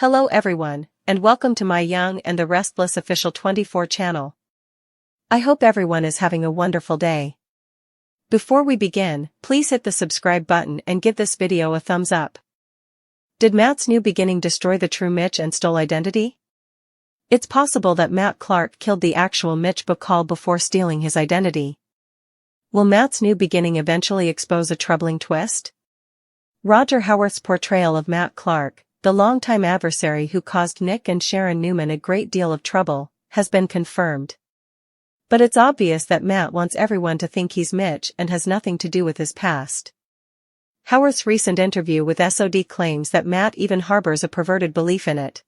Hello everyone, and welcome to my Young and the Restless official 24 channel. I hope everyone is having a wonderful day. Before we begin, please hit the subscribe button and give this video a thumbs up. Did Matt's new beginning destroy the true Mitch and stole identity? It's possible that Matt Clark killed the actual Mitch Bacall before stealing his identity. Will Matt's new beginning eventually expose a troubling twist? Roger Howarth's portrayal of Matt Clark, the longtime adversary who caused Nick and Sharon Newman a great deal of trouble, has been confirmed. But it's obvious that Matt wants everyone to think he's Mitch and has nothing to do with his past. Howarth's recent interview with SOD claims that Matt even harbors a perverted belief in it.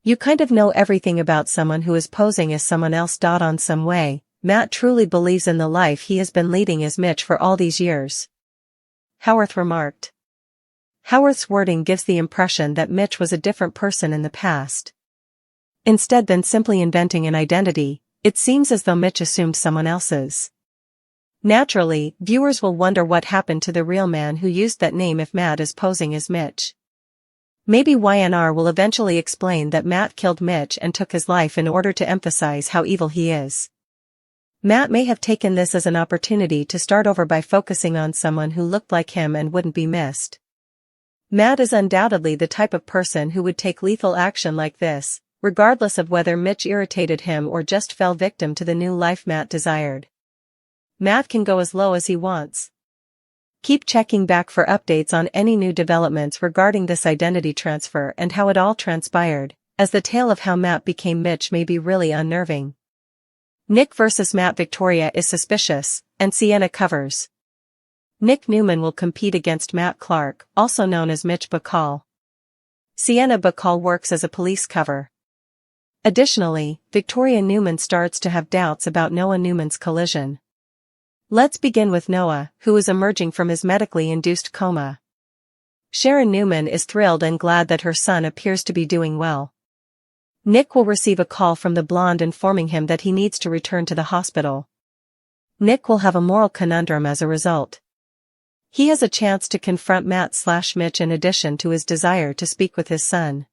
You kind of know everything about someone who is posing as someone else. On some way, Matt truly believes in the life he has been leading as Mitch for all these years. Howarth remarked. Howarth's wording gives the impression that Mitch was a different person in the past. Instead than simply inventing an identity, it seems as though Mitch assumed someone else's. Naturally, viewers will wonder what happened to the real man who used that name if Matt is posing as Mitch. Maybe YNR will eventually explain that Matt killed Mitch and took his life in order to emphasize how evil he is. Matt may have taken this as an opportunity to start over by focusing on someone who looked like him and wouldn't be missed. Matt is undoubtedly the type of person who would take lethal action like this, regardless of whether Mitch irritated him or just fell victim to the new life Matt desired. Matt can go as low as he wants. Keep checking back for updates on any new developments regarding this identity transfer and how it all transpired, as the tale of how Matt became Mitch may be really unnerving. Nick vs. Matt. Victoria is suspicious, and Sienna covers. Nick Newman will compete against Matt Clark, also known as Mitch Bacall. Sienna Bacall works as a police cover. Additionally, Victoria Newman starts to have doubts about Noah Newman's collision. Let's begin with Noah, who is emerging from his medically induced coma. Sharon Newman is thrilled and glad that her son appears to be doing well. Nick will receive a call from the blonde informing him that he needs to return to the hospital. Nick will have a moral conundrum as a result. He has a chance to confront Matt/Mitch in addition to his desire to speak with his son.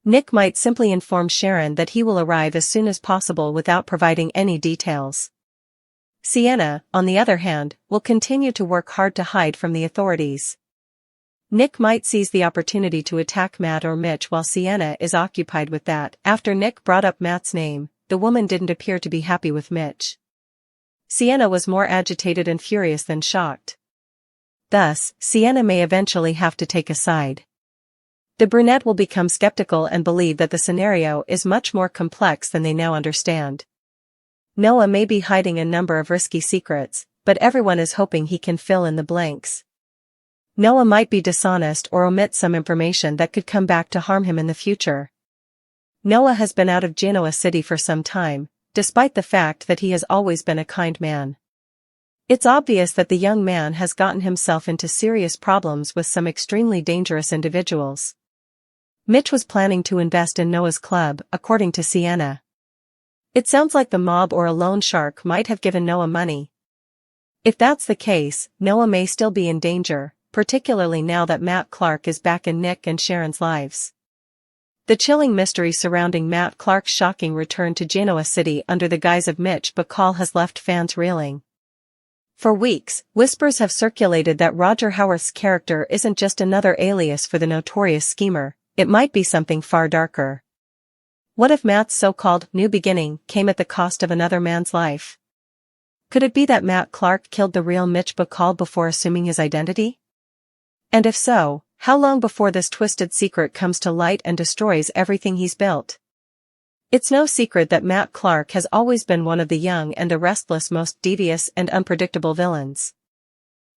Nick might simply inform Sharon that he will arrive as soon as possible without providing any details. Sienna, on the other hand, will continue to work hard to hide from the authorities. Nick might seize the opportunity to attack Matt or Mitch while Sienna is occupied with that. After Nick brought up Matt's name, the woman didn't appear to be happy with Mitch. Sienna was more agitated and furious than shocked. Thus, Sienna may eventually have to take a side. The brunette will become skeptical and believe that the scenario is much more complex than they now understand. Noah may be hiding a number of risky secrets, but everyone is hoping he can fill in the blanks. Noah might be dishonest or omit some information that could come back to harm him in the future. Noah has been out of Genoa City for some time, despite the fact that he has always been a kind man. It's obvious that the young man has gotten himself into serious problems with some extremely dangerous individuals. Mitch was planning to invest in Noah's club, according to Sienna. It sounds like the mob or a loan shark might have given Noah money. If that's the case, Noah may still be in danger, particularly now that Matt Clark is back in Nick and Sharon's lives. The chilling mystery surrounding Matt Clark's shocking return to Genoa City under the guise of Mitch Bacall has left fans reeling. For weeks, whispers have circulated that Roger Howarth's character isn't just another alias for the notorious schemer, it might be something far darker. What if Matt's so-called new beginning came at the cost of another man's life? Could it be that Matt Clark killed the real Mitch Bacall before assuming his identity? And if so, how long before this twisted secret comes to light and destroys everything he's built? It's no secret that Matt Clark has always been one of the Young and the Restless' most devious and unpredictable villains.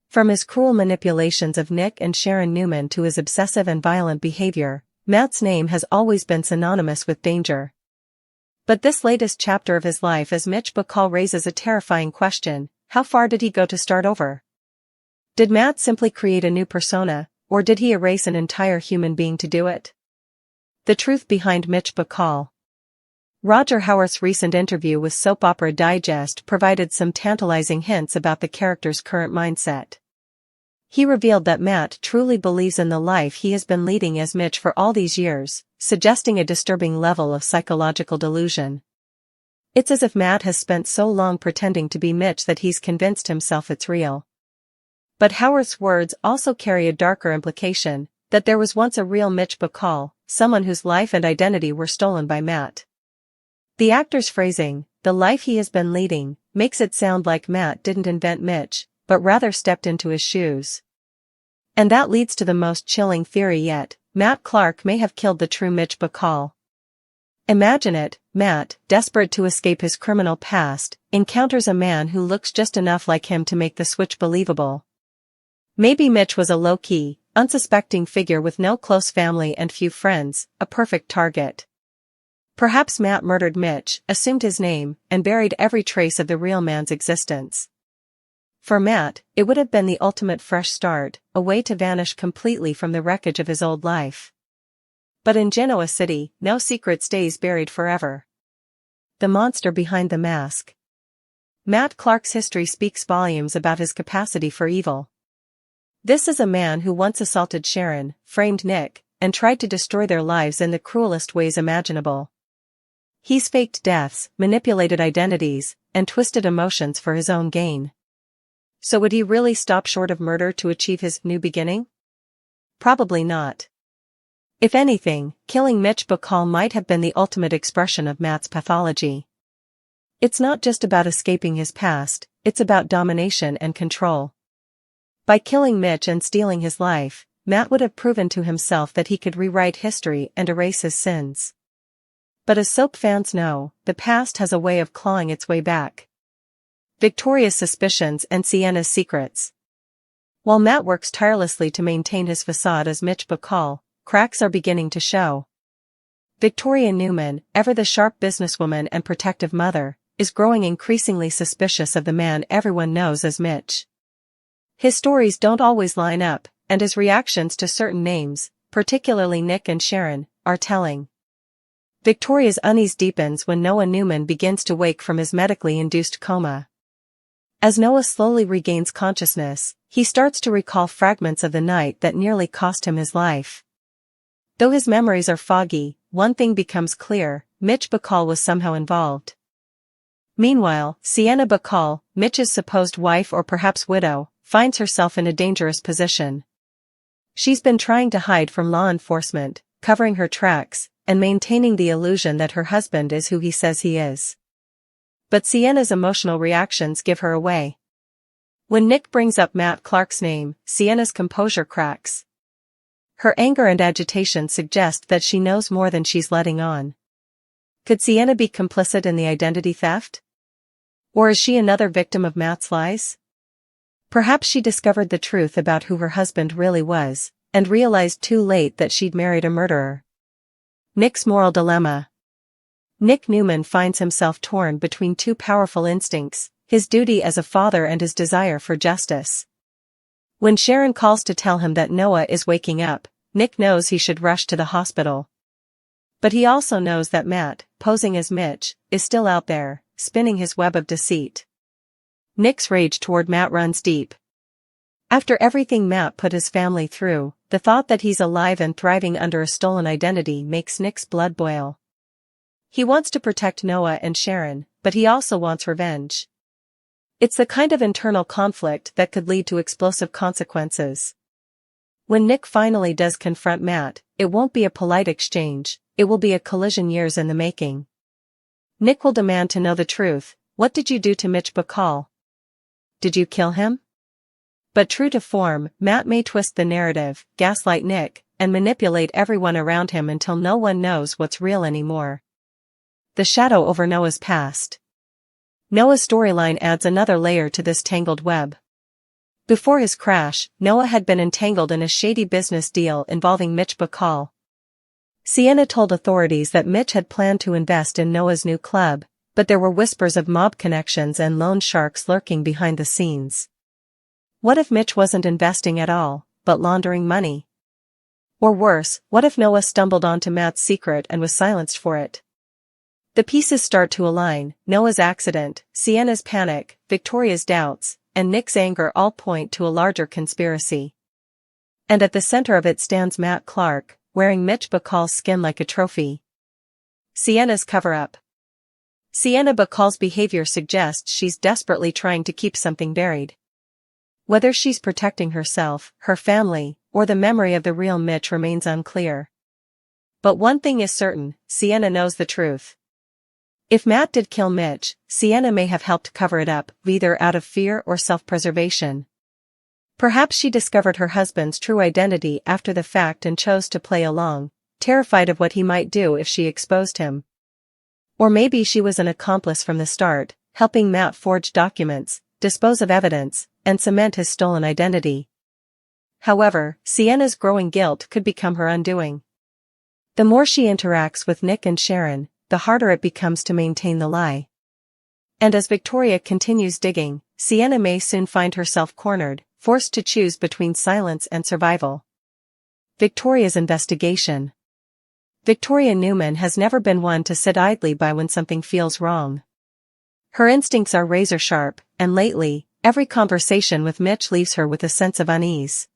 From his cruel manipulations of Nick and Sharon Newman to his obsessive and violent behavior, Matt's name has always been synonymous with danger. But this latest chapter of his life as Mitch Bacall raises a terrifying question: how far did he go to start over? Did Matt simply create a new persona, or did he erase an entire human being to do it? The truth behind Mitch Bacall. Roger Howarth's recent interview with Soap Opera Digest provided some tantalizing hints about the character's current mindset. He revealed that Matt truly believes in the life he has been leading as Mitch for all these years, suggesting a disturbing level of psychological delusion. It's as if Matt has spent so long pretending to be Mitch that he's convinced himself it's real. But Howarth's words also carry a darker implication, that there was once a real Mitch Bacall, someone whose life and identity were stolen by Matt. The actor's phrasing, "the life he has been leading," makes it sound like Matt didn't invent Mitch, but rather stepped into his shoes. And that leads to the most chilling theory yet: Matt Clark may have killed the true Mitch Bacall. Imagine it, Matt, desperate to escape his criminal past, encounters a man who looks just enough like him to make the switch believable. Maybe Mitch was a low-key, unsuspecting figure with no close family and few friends, a perfect target. Perhaps Matt murdered Mitch, assumed his name, and buried every trace of the real man's existence. For Matt, it would have been the ultimate fresh start, a way to vanish completely from the wreckage of his old life. But in Genoa City, no secret stays buried forever. The monster behind the mask. Matt Clark's history speaks volumes about his capacity for evil. This is a man who once assaulted Sharon, framed Nick, and tried to destroy their lives in the cruelest ways imaginable. He's faked deaths, manipulated identities, and twisted emotions for his own gain. So would he really stop short of murder to achieve his new beginning? Probably not. If anything, killing Mitch Bacall might have been the ultimate expression of Matt's pathology. It's not just about escaping his past, it's about domination and control. By killing Mitch and stealing his life, Matt would have proven to himself that he could rewrite history and erase his sins. But as soap fans know, the past has a way of clawing its way back. Victoria's suspicions and Sienna's secrets. While Matt works tirelessly to maintain his facade as Mitch Bacall, cracks are beginning to show. Victoria Newman, ever the sharp businesswoman and protective mother, is growing increasingly suspicious of the man everyone knows as Mitch. His stories don't always line up, and his reactions to certain names, particularly Nick and Sharon, are telling. Victoria's unease deepens when Noah Newman begins to wake from his medically induced coma. As Noah slowly regains consciousness, he starts to recall fragments of the night that nearly cost him his life. Though his memories are foggy, one thing becomes clear: Mitch Bacall was somehow involved. Meanwhile, Sienna Bacall, Mitch's supposed wife or perhaps widow, finds herself in a dangerous position. She's been trying to hide from law enforcement, covering her tracks, and maintaining the illusion that her husband is who he says he is. But Sienna's emotional reactions give her away. When Nick brings up Matt Clark's name, Sienna's composure cracks. Her anger and agitation suggest that she knows more than she's letting on. Could Sienna be complicit in the identity theft? Or is she another victim of Matt's lies? Perhaps she discovered the truth about who her husband really was, and realized too late that she'd married a murderer. Nick's moral dilemma. Nick Newman finds himself torn between two powerful instincts: his duty as a father and his desire for justice. When Sharon calls to tell him that Noah is waking up, Nick knows he should rush to the hospital. But he also knows that Matt, posing as Mitch, is still out there, spinning his web of deceit. Nick's rage toward Matt runs deep. After everything Matt put his family through, the thought that he's alive and thriving under a stolen identity makes Nick's blood boil. He wants to protect Noah and Sharon, but he also wants revenge. It's the kind of internal conflict that could lead to explosive consequences. When Nick finally does confront Matt, it won't be a polite exchange, it will be a collision years in the making. Nick will demand to know the truth. What did you do to Mitch Bacall? Did you kill him? But true to form, Matt may twist the narrative, gaslight Nick, and manipulate everyone around him until no one knows what's real anymore. The shadow over Noah's past. Noah's storyline adds another layer to this tangled web. Before his crash, Noah had been entangled in a shady business deal involving Mitch Bacall. Sienna told authorities that Mitch had planned to invest in Noah's new club, but there were whispers of mob connections and loan sharks lurking behind the scenes. What if Mitch wasn't investing at all, but laundering money? Or worse, what if Noah stumbled onto Matt's secret and was silenced for it? The pieces start to align: Noah's accident, Sienna's panic, Victoria's doubts, and Nick's anger all point to a larger conspiracy. And at the center of it stands Matt Clark, wearing Mitch Bacall's skin like a trophy. Sienna's cover-up. Sienna Bacall's behavior suggests she's desperately trying to keep something buried. Whether she's protecting herself, her family, or the memory of the real Mitch remains unclear. But one thing is certain, Sienna knows the truth. If Matt did kill Mitch, Sienna may have helped cover it up, either out of fear or self-preservation. Perhaps she discovered her husband's true identity after the fact and chose to play along, terrified of what he might do if she exposed him. Or maybe she was an accomplice from the start, helping Matt forge documents, dispose of evidence, and cement his stolen identity. However, Sienna's growing guilt could become her undoing. The more she interacts with Nick and Sharon, the harder it becomes to maintain the lie. And as Victoria continues digging, Sienna may soon find herself cornered, forced to choose between silence and survival. Victoria's investigation. Victoria Newman has never been one to sit idly by when something feels wrong. Her instincts are razor-sharp, and lately, every conversation with Mitch leaves her with a sense of unease.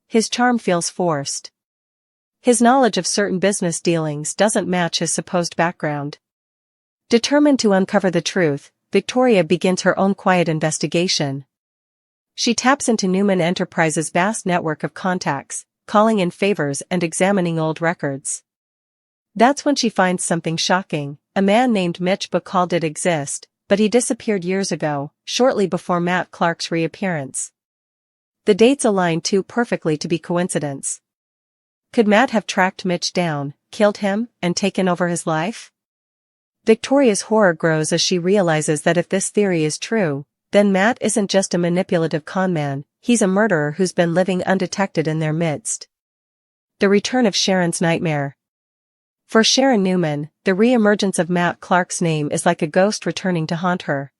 His charm feels forced. His knowledge of certain business dealings doesn't match his supposed background. Determined to uncover the truth, Victoria begins her own quiet investigation. She taps into Newman Enterprises' vast network of contacts, calling in favors and examining old records. That's when she finds something shocking. A man named Mitch Bacall did exist, but he disappeared years ago, shortly before Matt Clark's reappearance. The dates align too perfectly to be coincidence. Could Matt have tracked Mitch down, killed him, and taken over his life? Victoria's horror grows as she realizes that if this theory is true, then Matt isn't just a manipulative conman, he's a murderer who's been living undetected in their midst. The return of Sharon's nightmare. For Sharon Newman, the re-emergence of Matt Clark's name is like a ghost returning to haunt her.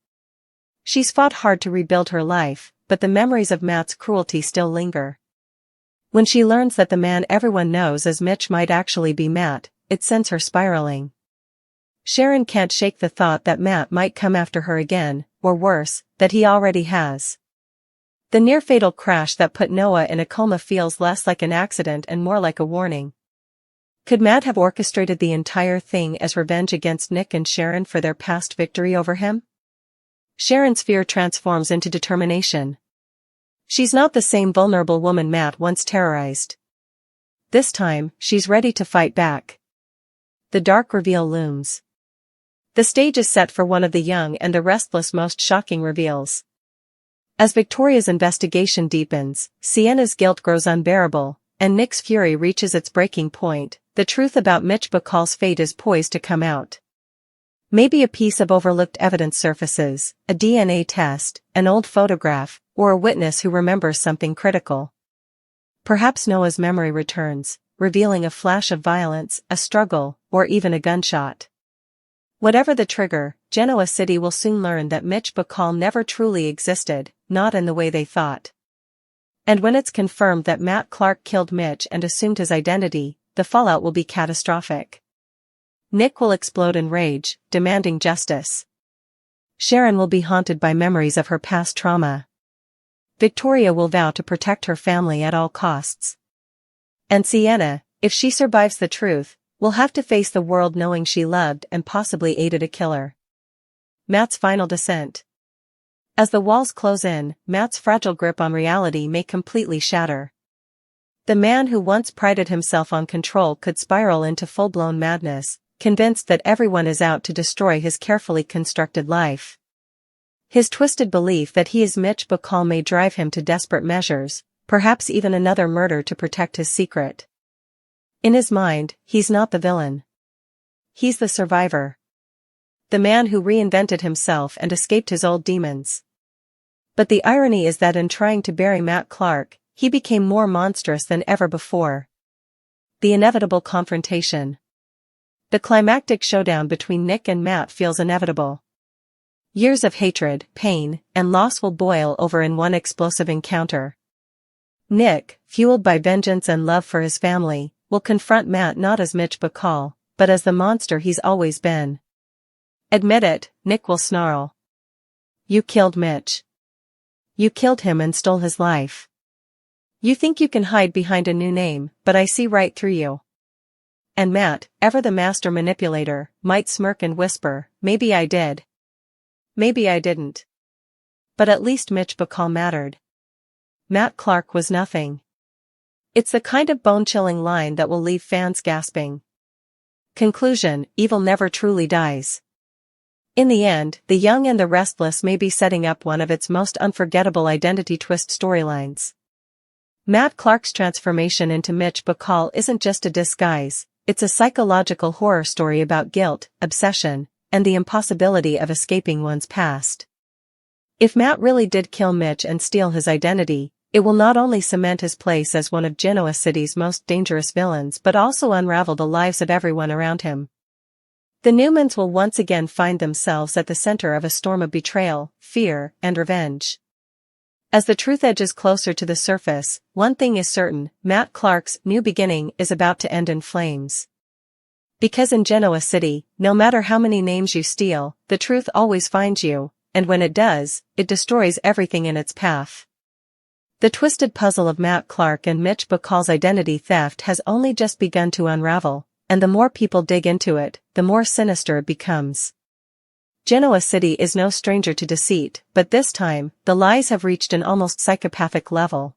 She's fought hard to rebuild her life, but the memories of Matt's cruelty still linger. When she learns that the man everyone knows as Mitch might actually be Matt, it sends her spiraling. Sharon can't shake the thought that Matt might come after her again, or worse, that he already has. The near-fatal crash that put Noah in a coma feels less like an accident and more like a warning. Could Matt have orchestrated the entire thing as revenge against Nick and Sharon for their past victory over him? Sharon's fear transforms into determination. She's not the same vulnerable woman Matt once terrorized. This time, she's ready to fight back. The dark reveal looms. The stage is set for one of the Young and the Restless' most shocking reveals. As Victoria's investigation deepens, Sienna's guilt grows unbearable, and Nick's fury reaches its breaking point. The truth about Mitch Bacall's fate is poised to come out. Maybe a piece of overlooked evidence surfaces, a DNA test, an old photograph, or a witness who remembers something critical. Perhaps Noah's memory returns, revealing a flash of violence, a struggle, or even a gunshot. Whatever the trigger, Genoa City will soon learn that Mitch Bacall never truly existed, not in the way they thought. And when it's confirmed that Matt Clark killed Mitch and assumed his identity, the fallout will be catastrophic. Nick will explode in rage, demanding justice. Sharon will be haunted by memories of her past trauma. Victoria will vow to protect her family at all costs. And Sienna, if she survives the truth, will have to face the world knowing she loved and possibly aided a killer. Matt's final descent. As the walls close in, Matt's fragile grip on reality may completely shatter. The man who once prided himself on control could spiral into full-blown madness, convinced that everyone is out to destroy his carefully constructed life. His twisted belief that he is Mitch Bacall may drive him to desperate measures, perhaps even another murder to protect his secret. In his mind, he's not the villain. He's the survivor. The man who reinvented himself and escaped his old demons. But the irony is that in trying to bury Matt Clark, he became more monstrous than ever before. The inevitable confrontation. The climactic showdown between Nick and Matt feels inevitable. Years of hatred, pain, and loss will boil over in one explosive encounter. Nick, fueled by vengeance and love for his family, will confront Matt not as Mitch Bacall, but as the monster he's always been. Admit it, Nick will snarl. You killed Mitch. You killed him and stole his life. You think you can hide behind a new name, but I see right through you. And Matt, ever the master manipulator, might smirk and whisper, maybe I did. Maybe I didn't. But at least Mitch Bacall mattered. Matt Clark was nothing. It's the kind of bone-chilling line that will leave fans gasping. Conclusion: evil never truly dies. In the end, The Young and the Restless may be setting up one of its most unforgettable identity twist storylines. Matt Clark's transformation into Mitch Bacall isn't just a disguise, it's a psychological horror story about guilt, obsession, and the impossibility of escaping one's past. If Matt really did kill Mitch and steal his identity, it will not only cement his place as one of Genoa City's most dangerous villains but also unravel the lives of everyone around him. The Newmans will once again find themselves at the center of a storm of betrayal, fear, and revenge. As the truth edges closer to the surface, one thing is certain: Matt Clark's new beginning is about to end in flames. Because in Genoa City, no matter how many names you steal, the truth always finds you, and when it does, it destroys everything in its path. The twisted puzzle of Matt Clark and Mitch Bacall's identity theft has only just begun to unravel, and the more people dig into it, the more sinister it becomes. Genoa City is no stranger to deceit, but this time, the lies have reached an almost psychopathic level.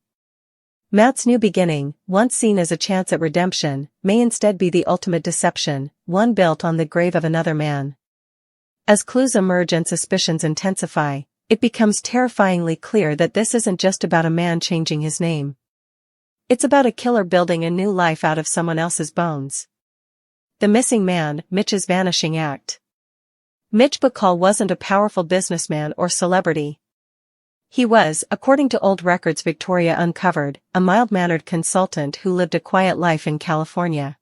Matt's new beginning, once seen as a chance at redemption, may instead be the ultimate deception, one built on the grave of another man. As clues emerge and suspicions intensify, it becomes terrifyingly clear that this isn't just about a man changing his name. It's about a killer building a new life out of someone else's bones. The Missing Man, Mitch's Vanishing Act. Mitch Bacall wasn't a powerful businessman or celebrity. He was, according to old records Victoria uncovered, a mild-mannered consultant who lived a quiet life in California.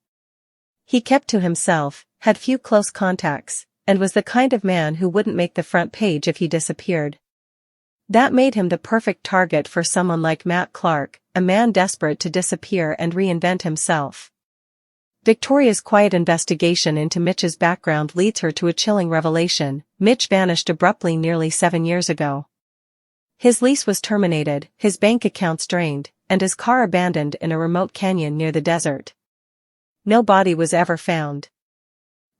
He kept to himself, had few close contacts, and was the kind of man who wouldn't make the front page if he disappeared. That made him the perfect target for someone like Matt Clark, a man desperate to disappear and reinvent himself. Victoria's quiet investigation into Mitch's background leads her to a chilling revelation: Mitch vanished abruptly nearly 7 years ago. His lease was terminated, his bank accounts drained, and his car abandoned in a remote canyon near the desert. No body was ever found.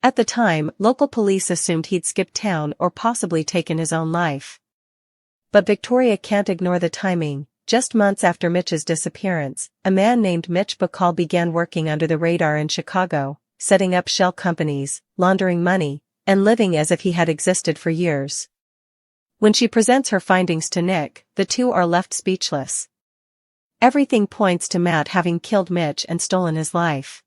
At the time, local police assumed he'd skipped town or possibly taken his own life. But Victoria can't ignore the timing. Just months after Mitch's disappearance, a man named Mitch Bacall began working under the radar in Chicago, setting up shell companies, laundering money, and living as if he had existed for years. When she presents her findings to Nick, the two are left speechless. Everything points to Matt having killed Mitch and stolen his life.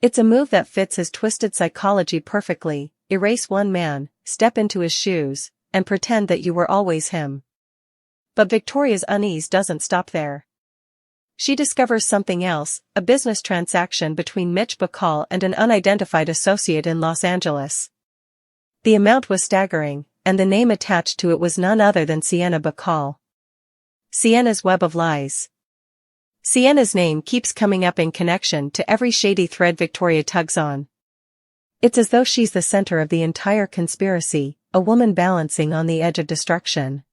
It's a move that fits his twisted psychology perfectly: erase one man, step into his shoes, and pretend that you were always him. But Victoria's unease doesn't stop there. She discovers something else: a business transaction between Mitch Bacall and an unidentified associate in Los Angeles. The amount was staggering, and the name attached to it was none other than Sienna Bacall. Sienna's web of lies. Sienna's name keeps coming up in connection to every shady thread Victoria tugs on. It's as though she's the center of the entire conspiracy, a woman balancing on the edge of destruction.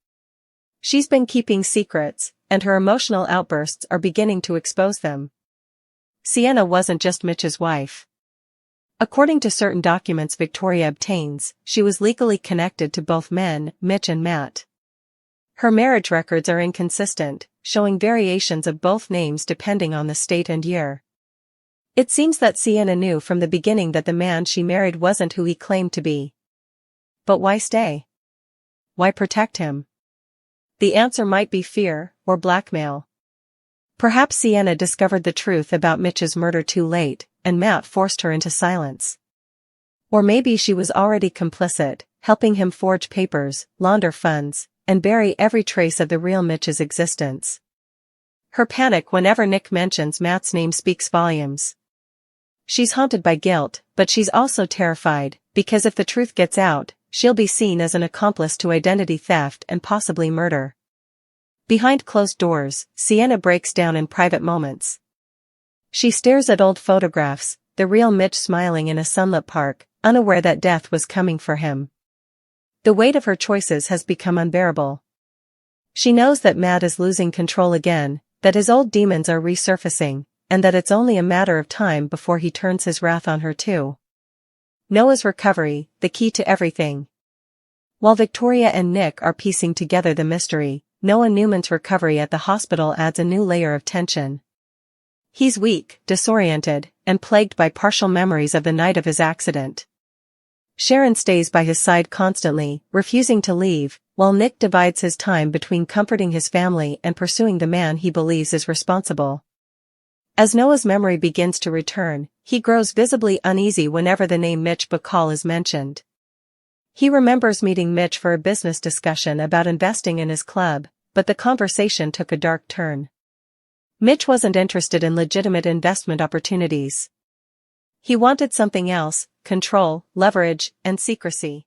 She's been keeping secrets, and her emotional outbursts are beginning to expose them. Sienna wasn't just Mitch's wife. According to certain documents Victoria obtains, she was legally connected to both men, Mitch and Matt. Her marriage records are inconsistent, showing variations of both names depending on the state and year. It seems that Sienna knew from the beginning that the man she married wasn't who he claimed to be. But why stay? Why protect him? The answer might be fear, or blackmail. Perhaps Sienna discovered the truth about Mitch's murder too late, and Matt forced her into silence. Or maybe she was already complicit, helping him forge papers, launder funds, and bury every trace of the real Mitch's existence. Her panic whenever Nick mentions Matt's name speaks volumes. She's haunted by guilt, but she's also terrified, because if the truth gets out, she'll be seen as an accomplice to identity theft and possibly murder. Behind closed doors, Sienna breaks down in private moments. She stares at old photographs, the real Mitch smiling in a sunlit park, unaware that death was coming for him. The weight of her choices has become unbearable. She knows that Matt is losing control again, that his old demons are resurfacing, and that it's only a matter of time before he turns his wrath on her too. Noah's recovery, the key to everything. While Victoria and Nick are piecing together the mystery, Noah Newman's recovery at the hospital adds a new layer of tension. He's weak, disoriented, and plagued by partial memories of the night of his accident. Sharon stays by his side constantly, refusing to leave, while Nick divides his time between comforting his family and pursuing the man he believes is responsible. As Noah's memory begins to return, he grows visibly uneasy whenever the name Mitch Bacall is mentioned. He remembers meeting Mitch for a business discussion about investing in his club, but the conversation took a dark turn. Mitch wasn't interested in legitimate investment opportunities. He wanted something else: control, leverage, and secrecy.